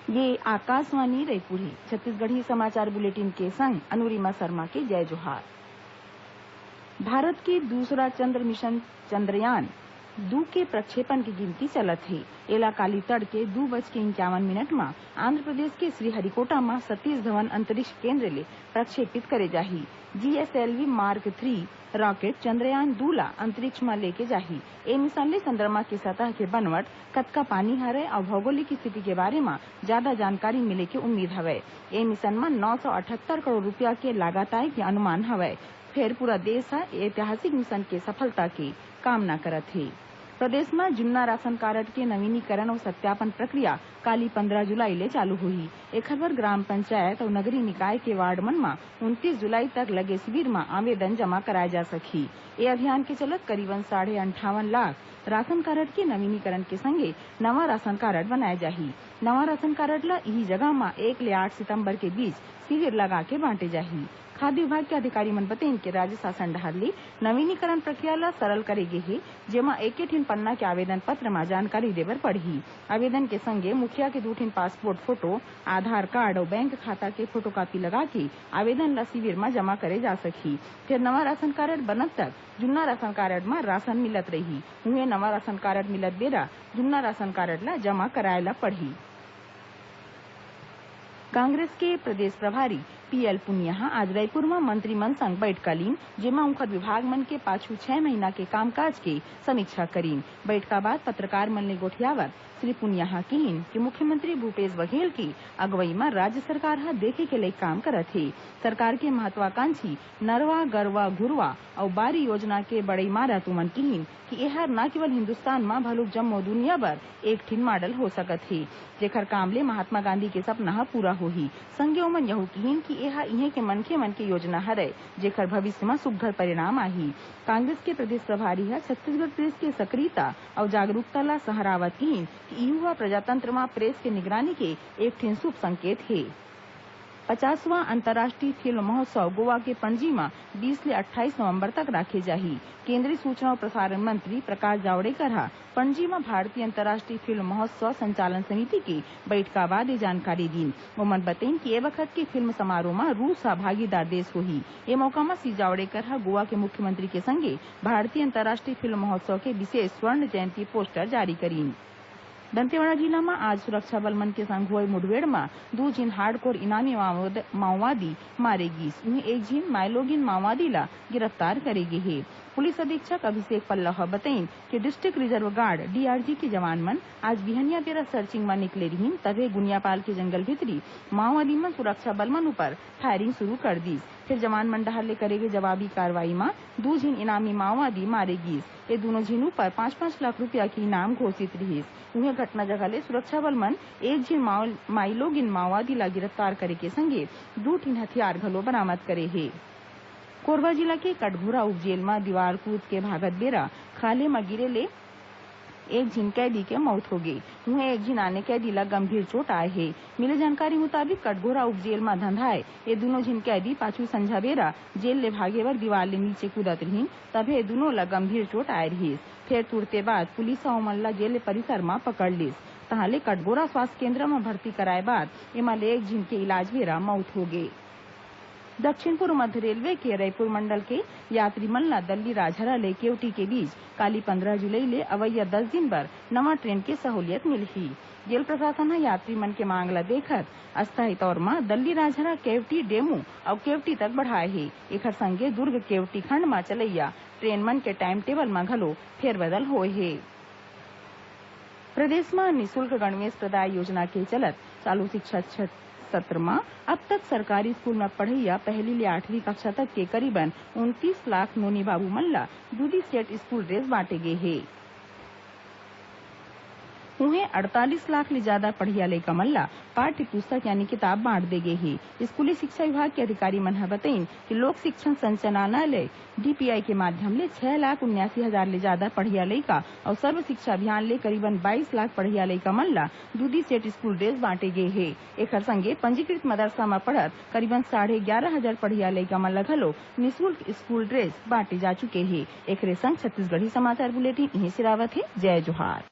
ये आकाशवाणी रायपुर है। छत्तीसगढ़ी समाचार बुलेटिन के संग अनुरिमा शर्मा के जय जोहार। भारत के दूसरा चंद्र मिशन चंद्रयान 2 के प्रक्षेपण की गिनती चलत हे। एला काली तड़के 2:51 में आंध्रप्रदेश के श्रीहरिकोटा में सतीश धवन अंतरिक्ष केंद्र ले प्रक्षेपित करे जाही। जीएसएलवी मार्क 3 रॉकेट चंद्रयान 2 ला अंतरिक्ष में लेके जाही। ए मिशन ले चंद्रमा के सतह के बनवट, कतका पानी हरय और भौगोलिक स्थिति के बारे में ज्यादा जानकारी मिले के उम्मीद हवय। ए मिशन में 978 करोड़ रूपया के लागत आए के अनुमान हवय। फिर पूरा देश ह ऐतिहासिक मिशन के सफलता की कामना करत हे। प्रदेश में जुन्ना राशन कारड के नवीनीकरण और सत्यापन प्रक्रिया काली 15 जुलाई ले चालू हुई। एखर बर ग्राम पंचायत और नगरीय निकाय के वार्ड मन में 29 जुलाई तक लगे शिविर में आवेदन जमा कराए जा सकही। ये अभियान के चलत करीबन 58.5 लाख राशन कारड के नवीनीकरण के संगे नवा राशन कारड बनाए जाही। नवा राशन कारड ला इही जगह में 1 ले 8 सितंबर के बीच शिविर लगा के बांटे जाही। खाद्य विभाग के अधिकारी मन बताइन के राज्य शासन डहर ले नवीनीकरण प्रक्रिया ला सरल करे गे हे, जेमा एक ठिन पन्ना के आवेदन पत्र में जानकारी देबर पड़ही। आवेदन के संगे मुखिया के 2 ठिन पासपोर्ट फोटो, आधार कार्ड और बैंक खाता के फोटोकॉपी लगा के आवेदन ला शिविर में जमा करे जा सकही। फिर नवा राशन कारड बनत तक जुन्ना राशन कारड में राशन मिलत रही। उहे नवा राशन कारड मिलत बेरा जुन्ना राशन कारड ला जमा कराए ला पड़ही। कांग्रेस के प्रदेश प्रभारी पीएल पुनिया आज रायपुर में मंत्रिमंडल संग बैठक लीन, जेमा उनकर विभाग मन के पाछू 6 महीना के कामकाज के समीक्षा करीन। बैठका बाद पत्रकार मन ले गोठियावत श्री पुनिया कहिन कि मुख्यमंत्री भूपेश बघेल की अगुवाई में राज्य सरकार ह देखे के लिए काम करत हे। सरकार के महत्वाकांक्षी नरवा, गरवा, घुरवा और बारी योजना के बड़ई मारत तुमन कहिन कि एहर न केवल हिंदुस्तान में भलुक जम्मो दुनिया भर एक ठिन मॉडल हो सकत हे, जेखर काम ले महात्मा गांधी के सपना ह पूरा होही। संगे ओमन यहू कहिन कि एहा इहे के मनखे मन के योजना हरय, जेखर भविष्य में सुघ्घर परिणाम आही। कांग्रेस के प्रदेश प्रभारी है छत्तीसगढ़ प्रेस के सक्रियता और जागरूकता ला सराहत कहिन कि युवा प्रजातंत्र में प्रेस के निगरानी के एक ठिन शुभ संकेत है। 50वां अंतर्राष्ट्रीय फिल्म महोत्सव गोवा के पणजी में 20 ले 28 नवंबर तक राखे जाही। केंद्रीय सूचना और प्रसारण मंत्री प्रकाश जावड़ेकर हा पणजी में भारतीय अंतर्राष्ट्रीय फिल्म महोत्सव संचालन समिति की बैठका बाद ये जानकारी दी। ओमन बताइन कि ए वक्त के फिल्म समारोह में रूस हा भागीदार देश होही। ए मौका में श्री जावड़ेकर हा गोवा के मुख्यमंत्री के संगे भारतीय अंतर्राष्ट्रीय फिल्म महोत्सव के विशेष स्वर्ण जयंती पोस्टर जारी करीन। दंतेवाड़ा जिला में आज सुरक्षा बल मन के संग हुए मुठभेड़ में 2 झीन हार्डकोर इनामी माओवादी मारे गिस। उन्हें एक झीन माइलोगिन माओवादी ला गिरफ्तार करेगे हे। पुलिस अधीक्षक अभिषेक पल्लव बताइन कि डिस्ट्रिक्ट रिजर्व गार्ड डीआरजी के जवान मन आज बिहनिया बेरा सर्चिंग में निकले रहीन, तभे गुनियापाल के जंगल भीतरी माओवादी मन सुरक्षा बल मन ऊपर फायरिंग शुरू कर दी। फिर जवान मन डहर ले करेगे जवाबी कार्रवाई में 2 झीन इनामी माओवादी मारे गिस। ये दोनों झीन ऊपर 5-5 लाख रुपया की इनाम घोषित रही। उन्हें घटना जगह ले सुरक्षा बल मन एक झीन माइलोगिन माओवादी ला गिरफ्तार करे के संगे 2 ठिन हथियार घलो बरामद करे हे। कोरबा जिला के कटघोरा उप जेल में दीवार कूद के भागत बेरा खाले में गिरे ले एक झीन कैदी के मौत हो गई। उन्हें एक झीन आने कैदी ला गंभीर चोट आए है। मिले जानकारी मुताबिक कटघोरा उप जेल में धंधाए ये दोनों झीन कैदी पाछू संझा बेरा जेल ले भागे बर दीवार ले नीचे कूदत रहीन, तभे दोनों ला गंभीर चोट आए रही। फिर तुरते बाद पुलिस ओमन ला जेल परिसर में पकड़ लिस। तहाँ ले कटघोरा स्वास्थ्य केंद्र में भर्ती कराए बाद एमा ले एक झीन के इलाज बेरा मौत हो गई। दक्षिण पूर्व मध्य रेलवे के रायपुर मंडल के यात्री मन ला दल्ली राजहरा ले केवटी के बीच काली 15 जुलाई ले अवैया 10 दिन बर नवा ट्रेन के सहूलियत मिलही। जेल प्रशासन ह यात्री मन के मांग ला देखत अस्थायी तौर में दल्ली राजहरा केवटी डेमू और केवटी तक बढ़ाए हे। एखर संगे दुर्ग केवटी खंड में चलैया ट्रेन मन के टाइम टेबल में घलो फेरबदल होए हे। प्रदेश में निःशुल्क गणवेश प्रदाय योजना के चलत चालू शिक्षा सत्र में अब तक सरकारी स्कूल में पढ़ैया 1ली ले 8वीं कक्षा तक के करीबन 29 लाख नोनी बाबू मन ला 2 सेट स्कूल ड्रेस बांटे गए हे। उन्हें 48 लाख ले ज्यादा पढ़िया लइका मन ला पाठ्य पुस्तक यानी किताब बांट दे गए हे। स्कूली शिक्षा विभाग के अधिकारी मन ह बताइन कि लोक शिक्षण संचालनालय डीपीआई के माध्यम ले 6,79,000 ले ज्यादा पढ़िया लइका और सर्व शिक्षा अभियान ले करीबन 22 लाख पढ़िया लइका मन ला 2 सेट स्कूल ड्रेस बांटे गए हे। एखर संगे पंजीकृत मदरसा में पढ़त करीबन 11,500 पढ़िया लइका मन ला घलो निःशुल्क स्कूल ड्रेस बांटे जा चुके हे। एकरे संग छत्तीसगढ़ी समाचार बुलेटिन इहीं सिरावत हे। जय जोहार।